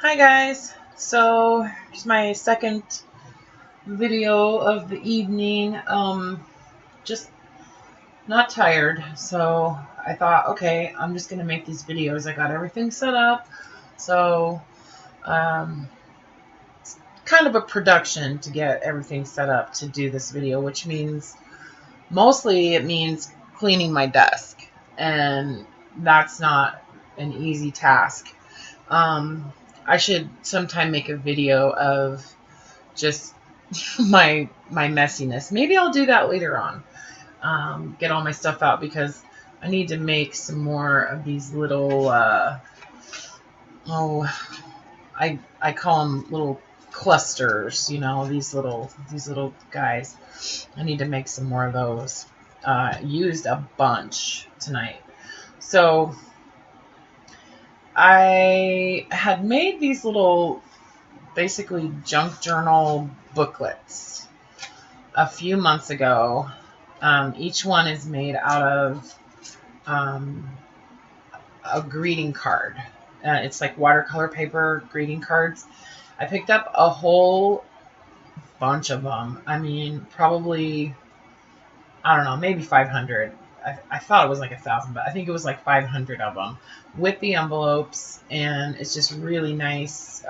Hi guys, so here's my second video of the evening. Just not tired, so I thought, okay, I'm just gonna make these videos. I got everything set up, so it's kind of a production to get everything set up to do this video, which means mostly it means cleaning my desk, and that's not an easy task. I should sometime make a video of just my messiness. Maybe I'll do that later on. Get all my stuff out because I need to make some more of these little I call them little clusters, these little guys. I need to make some more of those. Used a bunch tonight. So I had made these little basically junk journal booklets a few months ago. Each one is made out of a greeting card. It's like watercolor paper greeting cards. I picked up a whole bunch of them. I mean, probably, I don't know, maybe 500. I thought it was like 1,000, but I think it was like 500 of them with the envelopes, and it's just really nice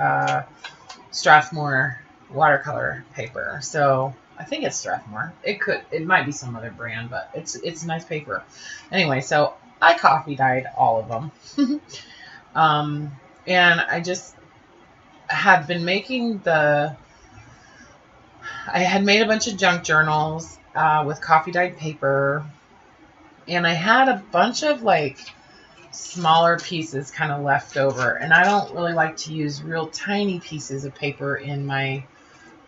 Strathmore watercolor paper. So I think it's Strathmore. It might be some other brand, but it's nice paper. Anyway, so I coffee dyed all of them. And I just had been making I had made a bunch of junk journals with coffee dyed paper, and I had a bunch of like smaller pieces kind of left over, and I don't really like to use real tiny pieces of paper in my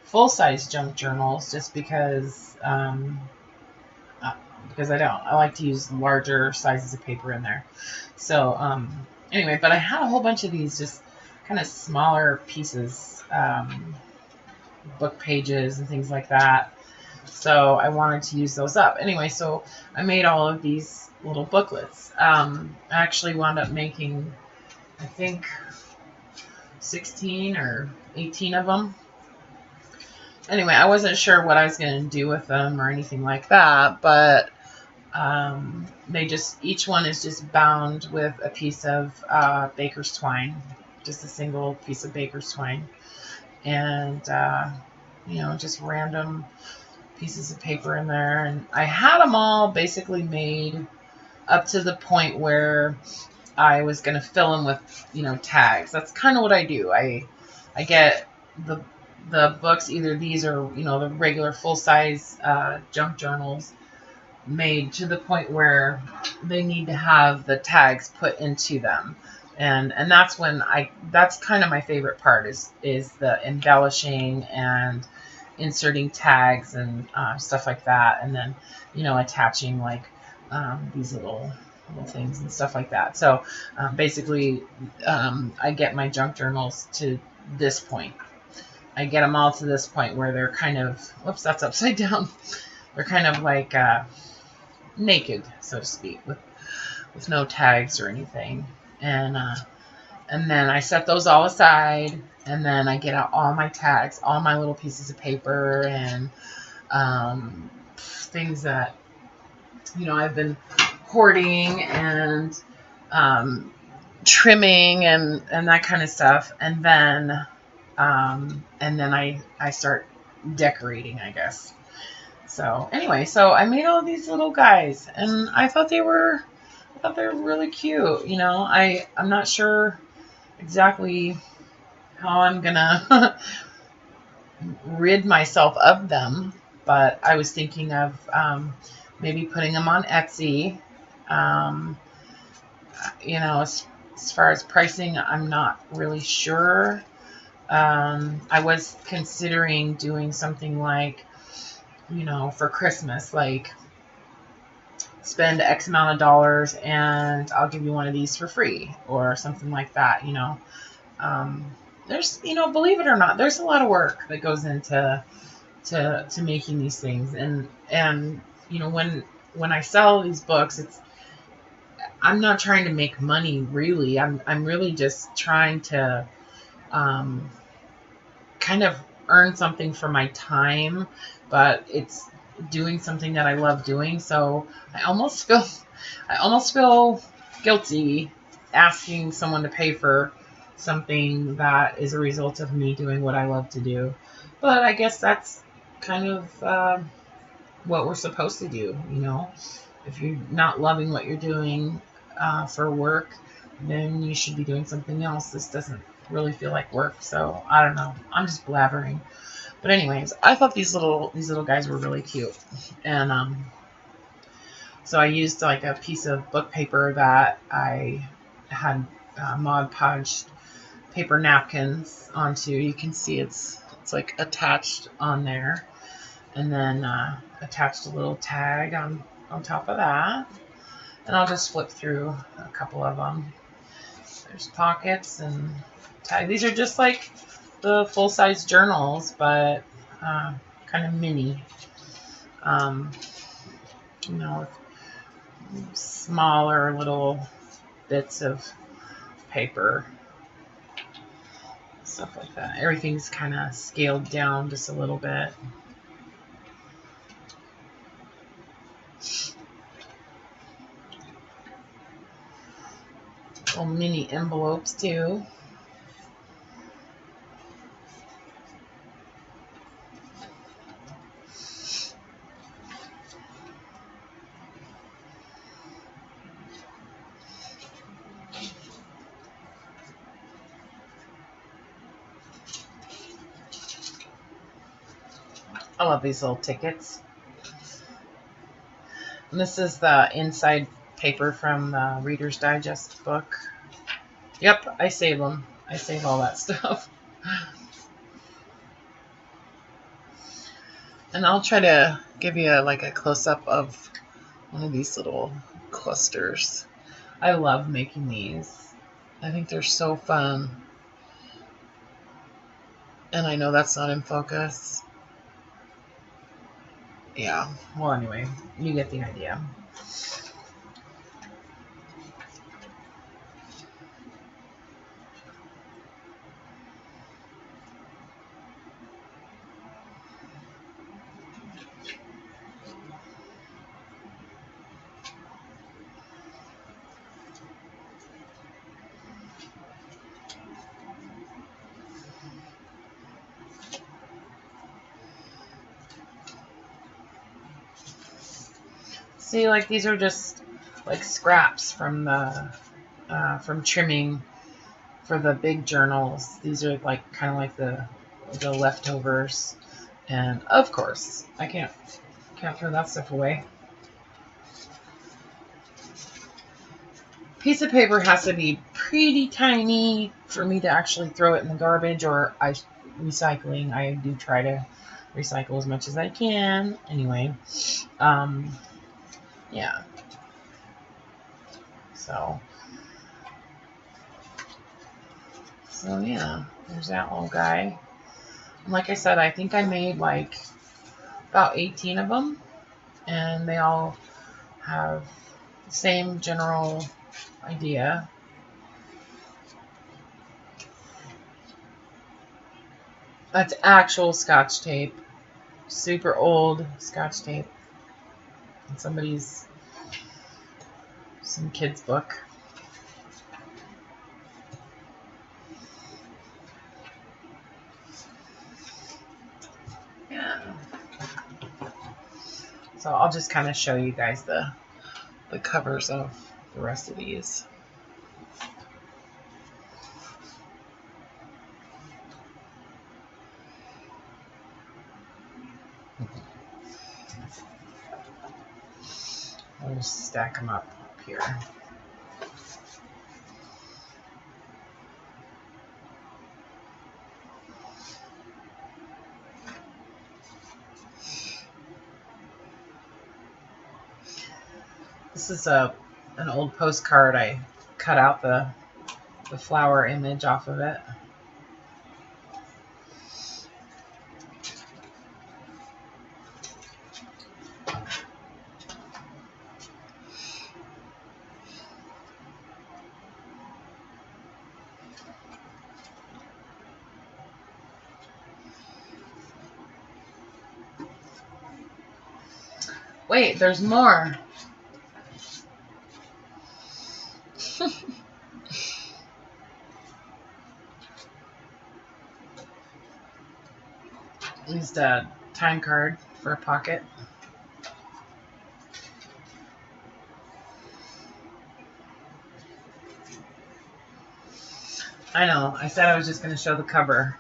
full-size junk journals just because I don't. I like to use larger sizes of paper in there. So anyway, but I had a whole bunch of these just kind of smaller pieces, book pages and things like that. So I wanted to use those up. Anyway, so I made all of these little booklets. I actually wound up making, I think, 16 or 18 of them. Anyway, I wasn't sure what I was going to do with them or anything like that, but each one is just bound with a piece of baker's twine, just a single piece of baker's twine, and just random pieces of paper in there. And I had them all basically made up to the point where I was going to fill them with, tags. That's kind of what I do. I get the books, either these or, the regular full-size junk journals, made to the point where they need to have the tags put into them. And that's that's kind of my favorite part is the embellishing and inserting tags and stuff like that, and then attaching like these little things and stuff like that. So basically I get my junk journals to this point. I get them all to this point where they're kind of, whoops, that's upside down. They're kind of like naked, so to speak, with no tags or anything. And then I set those all aside, and then I get out all my tags, all my little pieces of paper, and things that I've been hoarding and trimming and that kind of stuff. And then I start decorating, I guess. So anyway, so I made all these little guys, and I thought they were really cute. I'm not sure exactly how I'm gonna rid myself of them, but I was thinking of maybe putting them on Etsy. As far as pricing, I'm not really sure. I was considering doing something like, for Christmas, like spend X amount of dollars and I'll give you one of these for free or something like that. There's, believe it or not, there's a lot of work that goes into making these things. And when I sell these books, I'm not trying to make money really. I'm really just trying to kind of earn something for my time, but it's doing something that I love doing. So I almost feel guilty asking someone to pay for something that is a result of me doing what I love to do. But I guess that's kind of what we're supposed to do, you know. If you're not loving what you're doing for work, then you should be doing something else. This doesn't really feel like work, so I don't know. I'm just blabbering. But anyways, I thought these little guys were really cute, and so I used like a piece of book paper that I had Mod Podged paper napkins onto. You can see it's like attached on there, and then attached a little tag on top of that. And I'll just flip through a couple of them. There's pockets and tag. These are just like the full-size journals, but kind of mini. You know, with smaller little bits of paper, stuff like that. Everything's kind of scaled down just a little bit. Little mini envelopes too. I love these little tickets. And this is the inside paper from the Reader's Digest book. Yep, I save them. I save all that stuff. And I'll try to give you like a close-up of one of these little clusters. I love making these. I think they're so fun. And I know that's not in focus. Yeah, well anyway, you get the idea. See, like these are just like scraps from the from trimming for the big journals. These are like kind of like the leftovers, and of course I can't throw that stuff away. Piece of paper has to be pretty tiny for me to actually throw it in the garbage, or recycling. I do try to recycle as much as I can. Anyway, yeah. So yeah, there's that little guy. And like I said, I think I made like about 18 of them, and they all have the same general idea. That's actual Scotch tape, super old Scotch tape. And some kid's book. Yeah. So I'll just kind of show you guys the covers of the rest of these. I'll just stack them up here. This is an old postcard. I cut out the flower image off of it. Wait, there's more. Used a time card for a pocket. I know. I said I was just going to show the cover.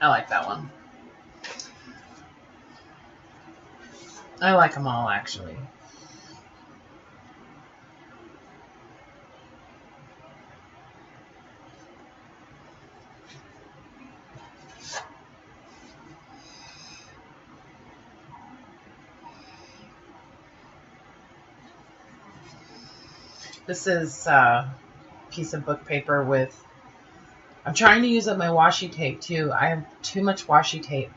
I like that one. I like them all, actually. This is a piece of book paper with... I'm trying to use up my washi tape, too. I have too much washi tape.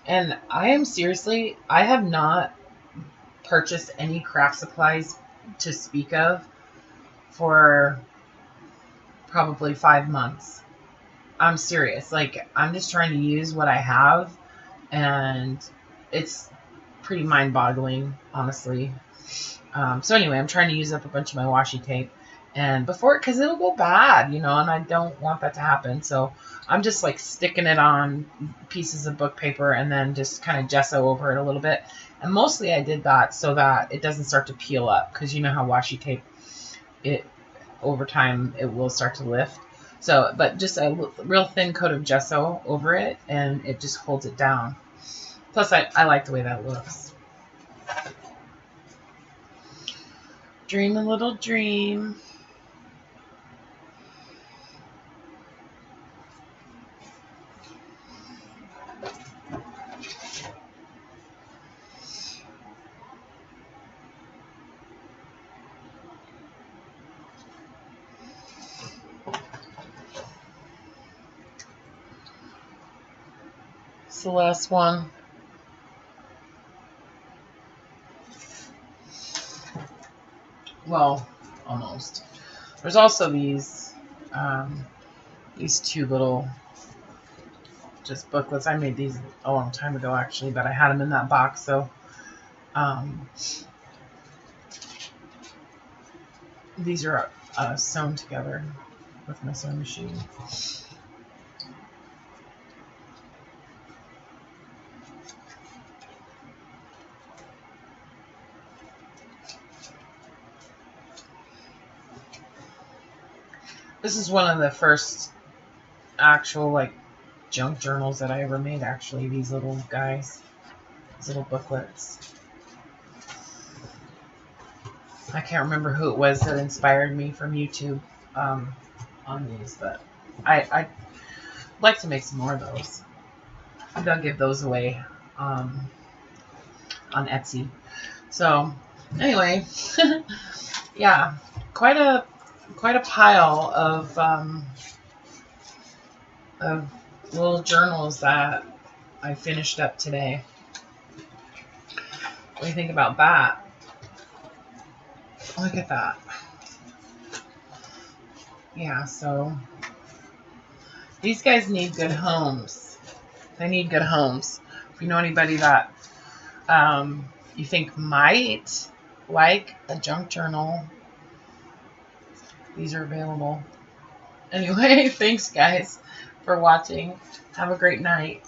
And I am seriously... I have not purchased any craft supplies to speak of for probably 5 months. I'm serious. Like, I'm just trying to use what I have, and it's pretty mind-boggling, honestly. So anyway, I'm trying to use up a bunch of my washi tape, and because it'll go bad, and I don't want that to happen. So I'm just like sticking it on pieces of book paper and then just kind of gesso over it a little bit. And mostly I did that so that it doesn't start to peel up, because you know how washi tape, over time it will start to lift. So, but just a real thin coat of gesso over it, and it just holds it down. Plus, I like the way that looks. Dream a little dream. It's the last one. Well, almost. There's also these two little just booklets. I made these a long time ago, actually, but I had them in that box. So these are sewn together with my sewing machine. This is one of the first actual like junk journals that I ever made, actually. These little guys, these little booklets. I can't remember who it was that inspired me from YouTube on these, but I'd like to make some more of those. Maybe I'll give those away on Etsy. So anyway, yeah, quite a pile of little journals that I finished up today. What do you think about that? Look at that. Yeah, so these guys need good homes. They need good homes. If you know anybody that you think might like a junk journal, these are available. Anyway, thanks guys for watching. Have a great night.